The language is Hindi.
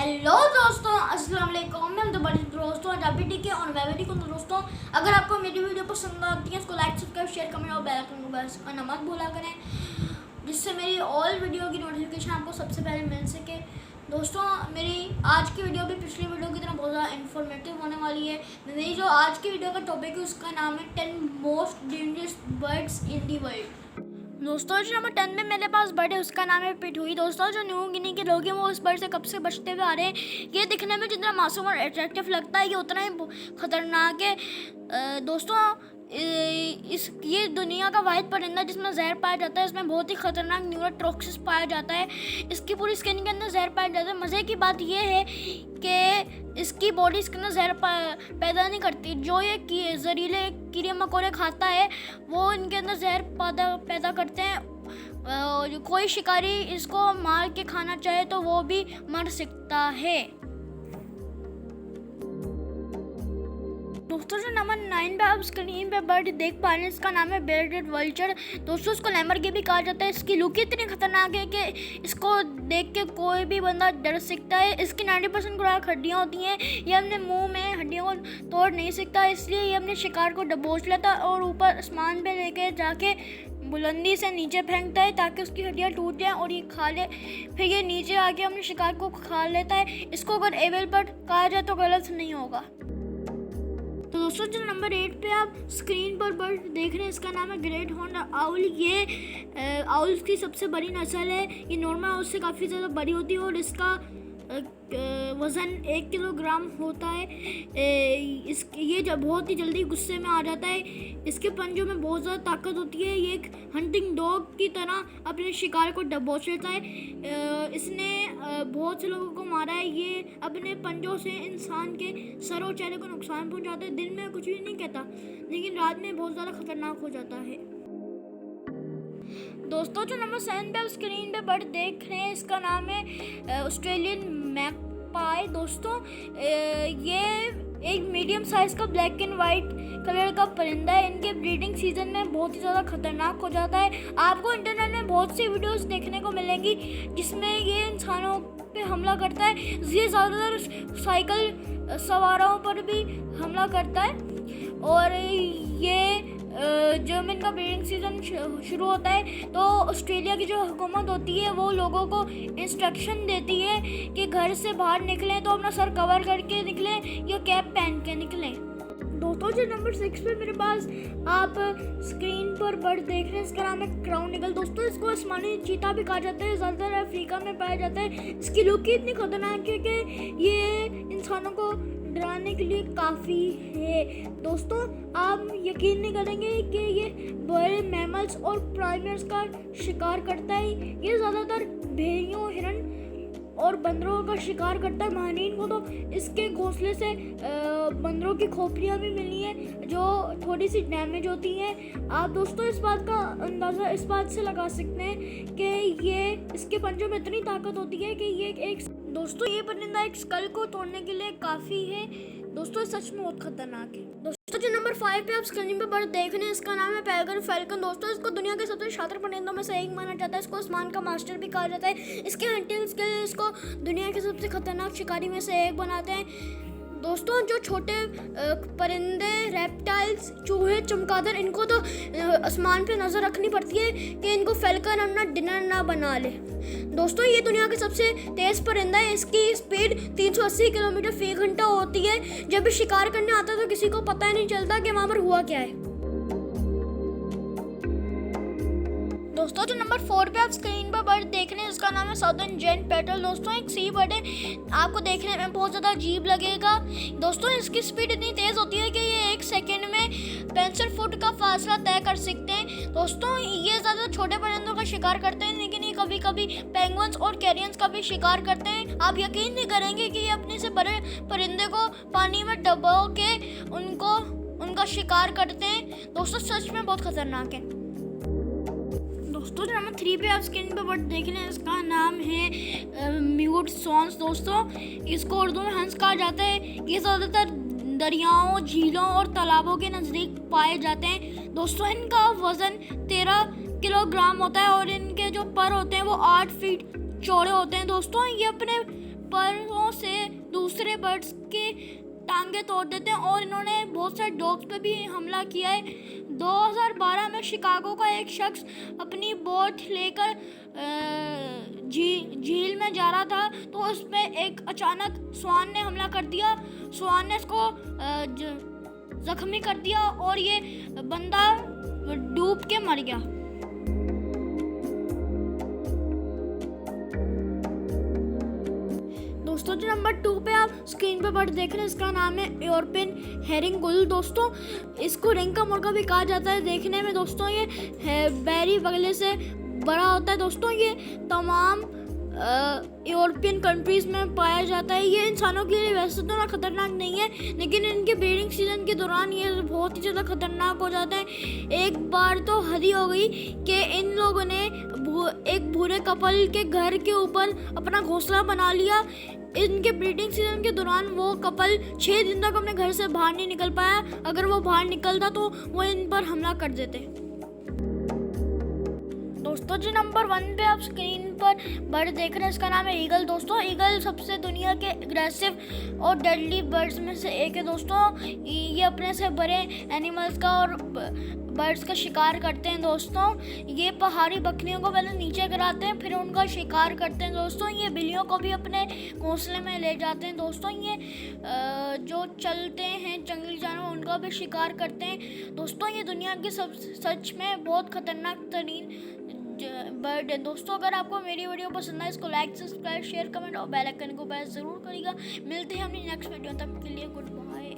हेलो दोस्तों, अस्सलाम वालेकुम। मैं दोबारा दोस्तों आज आप भी ठीक है और मैं भी ठीक हूँ। दोस्तों अगर आपको मेरी वीडियो पसंद आती है इसको लाइक सब्सक्राइब शेयर कमेंट और बेल आइकन को प्रेस करना मत भूला करें, जिससे मेरी ऑल वीडियो की नोटिफिकेशन आपको सबसे पहले मिल सके। दोस्तों मेरी आज की वीडियो भी पिछली वीडियो की तरह बहुत ज़्यादा इन्फॉर्मेटिव होने वाली है। मेरी जो आज की वीडियो का टॉपिक है उसका नाम है 10 most dangerous birds in the world. दोस्तों जो नंबर 10 में मेरे पास बर्ड है उसका नाम है पिटहुई। दोस्तों जो न्यू गिनी के लोग हैं वो इस बर्ड से कब से बचते हुए आ रहे हैं। ये दिखने में जितना मासूम और अट्रैक्टिव लगता है ये उतना ही खतरनाक है। दोस्तों ये दुनिया का वाहिद परिंदा जिसमें जहर पाया जाता है। इसमें बहुत ही खतरनाक न्यूरोटॉक्सिस पाया जाता है। इसकी पूरी स्किन के अंदर जहर पाया जाता है। मज़े की बात यह है कि इसकी बॉडी इसके अंदर जहर पैदा नहीं करती। जो ये जहरीले कीड़े मकोड़े खाता है वो इनके अंदर जहर पैदा करते हैं। कोई शिकारी इसको मार के खाना चाहे तो वो भी मर सकता है। दोस्तों जो नंबर 9 पे आप स्क्रीन पे बर्ड देख पा रहे हैं इसका नाम है बेयरडेड वल्चर। दोस्तों इसको लैमबर्गी भी कहा जाता है। इसकी लुक इतनी खतरनाक है कि इसको देख के कोई भी बंदा डर सकता है। इसकी 90% खुराक हड्डियाँ होती हैं। ये अपने मुंह में हड्डियों को तोड़ नहीं सकता, इसलिए ये अपने शिकार को दबोच लेता है और ऊपर आसमान पे लेके जाके बुलंदी से नीचे फेंकता है ताकि उसकी हड्डियाँ टूट जाएं और ये खा ले। फिर ये नीचे आके अपने शिकार को खा लेता है। इसको अगर एविल बर्ड कहा जाए तो गलत नहीं होगा। तो दोस्तों जो नंबर 8 पे आप स्क्रीन पर बर्ड देख रहे हैं इसका नाम है ग्रेट हॉर्न आउल। ये आउल्स की सबसे बड़ी नस्ल है। ये नॉर्मल आउल से काफ़ी ज़्यादा बड़ी होती है और इसका वज़न 1 किलोग्राम होता है। ये जब बहुत ही जल्दी गुस्से में आ जाता है। इसके पंजों में बहुत ज़्यादा ताकत होती है। ये एक हंटिंग डॉग की तरह अपने शिकार को दबोच लेता है। इसने बहुत से लोगों को मारा है। ये अपने पंजों से इंसान के सर और चेहरे को नुकसान पहुंचाता है। दिन में कुछ भी नहीं कहता लेकिन रात में बहुत ज़्यादा खतरनाक हो जाता है। दोस्तों जो नंबर 7 पे आप स्क्रीन पे बर्ड देख रहे हैं इसका नाम है ऑस्ट्रेलियन मैगपाई। दोस्तों ये एक मीडियम साइज़ का ब्लैक एंड वाइट कलर का परिंदा है। इनके ब्रीडिंग सीजन में बहुत ही ज़्यादा खतरनाक हो जाता है। आपको इंटरनेट में बहुत सी वीडियोस देखने को मिलेंगी जिसमें ये इंसानों पे हमला करता है। ये ज़्यादातर साइकिल सवारों पर भी हमला करता है। और ये जब इनका ब्रीडिंग सीजन शुरू होता है तो ऑस्ट्रेलिया की जो हुकूमत होती है वो लोगों को इंस्ट्रक्शन देती है कि घर से बाहर निकलें तो अपना सर कवर करके निकलें या कैप पहन के निकलें। दोस्तों जो नंबर 6 पे मेरे पास आप स्क्रीन पर बर्ड देख रहे हैं इसका नाम है क्राउन ईगल। दोस्तों इसको आसमानी चीता भी कहा जाता है। ज़्यादातर अफ्रीका में पाया जाता है। इसकी लुक ही इतनी खतरनाक है कि ये इंसानों को डराने के लिए काफ़ी है। दोस्तों आप यकीन नहीं करेंगे कि ये बड़े मैमल्स और प्राइमेट्स का शिकार करता है। ये ज़्यादातर भेड़ियों, हिरन और बंदरों का शिकार करता है। महानीन को तो इसके घोंसले से बंदरों की खोपड़ियाँ भी मिली हैं जो थोड़ी सी डैमेज होती हैं। आप दोस्तों इस बात का अंदाज़ा इस बात से लगा सकते हैं कि ये इसके पंजों में इतनी ताकत होती है कि ये एक दोस्तों ये परिंदा एक स्कल को तोड़ने के लिए काफ़ी है। दोस्तों सच में बहुत खतरनाक है। दोस्तों जो नंबर 5 पे आप स्क्रीन पे बर्ड देख रहे हैं इसका नाम है पेरेग्रिन फैल्कन। दोस्तों इसको दुनिया के सबसे शातिर परिंदों में से एक माना जाता है। इसको आसमान का मास्टर भी कहा जाता है। इसके हंटिंग स्किल इसको दुनिया के सबसे खतरनाक शिकारी में से एक बनाते हैं। दोस्तों जो छोटे परिंदे, रेप्टाइल्स, चूहे, चमगादड़, इनको तो आसमान पे नज़र रखनी पड़ती है कि इनको फैल्कन अपना डिनर ना बना ले। दोस्तों ये दुनिया के सबसे तेज़ परिंदा है। इसकी स्पीड 380 किलोमीटर फी घंटा होती है। जब भी शिकार करने आता है तो किसी को पता ही नहीं चलता कि वहाँ पर हुआ क्या है। दोस्तों जो नंबर 4 पे आप स्क्रीन पर बर्ड देख रहे हैं इसका नाम है साउदर्न जेंट पेट्रोल। दोस्तों एक सी बर्ड है। आपको देखने में बहुत ज़्यादा अजीब लगेगा। दोस्तों इसकी स्पीड इतनी तेज़ होती है कि ये 1 सेकंड में 65 फुट का फासला तय कर सकते हैं। दोस्तों ये ज़्यादा छोटे परिंदों का शिकार करते हैं लेकिन ये कभी कभी पेंगुइन्स और कैरियंस का भी शिकार करते हैं। आप यकीन नहीं करेंगे कि ये अपने से बड़े परिंदे को पानी में डुबो के उनका शिकार करते हैं। दोस्तों सच में बहुत खतरनाक है। दोस्तों नंबर 3 पे आप स्क्रीन पे बर्ड देख रहे हैं इसका नाम है म्यूट सॉन्स। दोस्तों इसको उर्दू में हंस कहा जाता है। ये ज़्यादातर दरियाओं, झीलों और तालाबों के नज़दीक पाए जाते हैं। दोस्तों इनका वज़न 13 किलोग्राम होता है और इनके जो पर होते हैं वो 8 फीट चौड़े होते हैं। दोस्तों ये अपने पैरों दूसरे बर्ड्स के टांगे तोड़ देते हैं और इन्होंने बहुत सारे डॉग्स पे भी हमला किया है। 2012 में शिकागो का एक शख्स अपनी बोट लेकर झील में जा रहा था, तो उसमें एक अचानक स्वान ने हमला कर दिया। स्वान ने इसको जख्मी कर दिया और ये बंदा डूब के मर गया। दोस्तों जो नंबर 2 पे आप स्क्रीन पे बर्ड देख रहे हैं, इसका नाम है यूरोपियन हेरिंग गुल। दोस्तों इसको रिंग का मुर्गा भी कहा जाता है। देखने में दोस्तों ये बैरी बगले से बड़ा होता है। दोस्तों ये तमाम यूरोपियन कंट्रीज़ में पाया जाता है। ये इंसानों के लिए वैसे तो ना खतरनाक नहीं है, लेकिन इनके ब्रीडिंग सीजन के दौरान ये बहुत ही ज़्यादा खतरनाक हो जाता है। एक बार तो हद ही हो गई कि इन लोगों ने एक भूरे कपल के घर के ऊपर अपना घोंसला बना लिया। इनके ब्रीडिंग सीजन के दौरान वो कपल 6 दिन तक अपने घर से बाहर नहीं निकल पाया। अगर वो बाहर निकलता तो वो इन पर हमला कर देते। दोस्तों जो नंबर 1 पे आप स्क्रीन पर बर्ड देख रहे हैं, इसका नाम है ईगल। दोस्तों ईगल सबसे दुनिया के एग्रेसिव और डेडली बर्ड्स में से एक है। दोस्तों ये अपने से बड़े एनिमल्स का और बर्ड्स का शिकार करते हैं। दोस्तों ये पहाड़ी बकरियों को पहले नीचे गिराते हैं, फिर उनका शिकार करते हैं। दोस्तों ये बिल्लियों को भी अपने घोंसले में ले जाते हैं। दोस्तों ये जो चलते हैं जंगली जानवर, उनका भी शिकार करते हैं। दोस्तों ये दुनिया की सच में बहुत खतरनाक तरीन बर्ड है। दोस्तों अगर आपको मेरी वीडियो पसंद आए, इसको लाइक, सब्सक्राइब, शेयर, कमेंट और बेल आइकन को प्रेस जरूर करिएगा। मिलते हैं अपनी नेक्स्ट वीडियो, तब के लिए गुड बाय।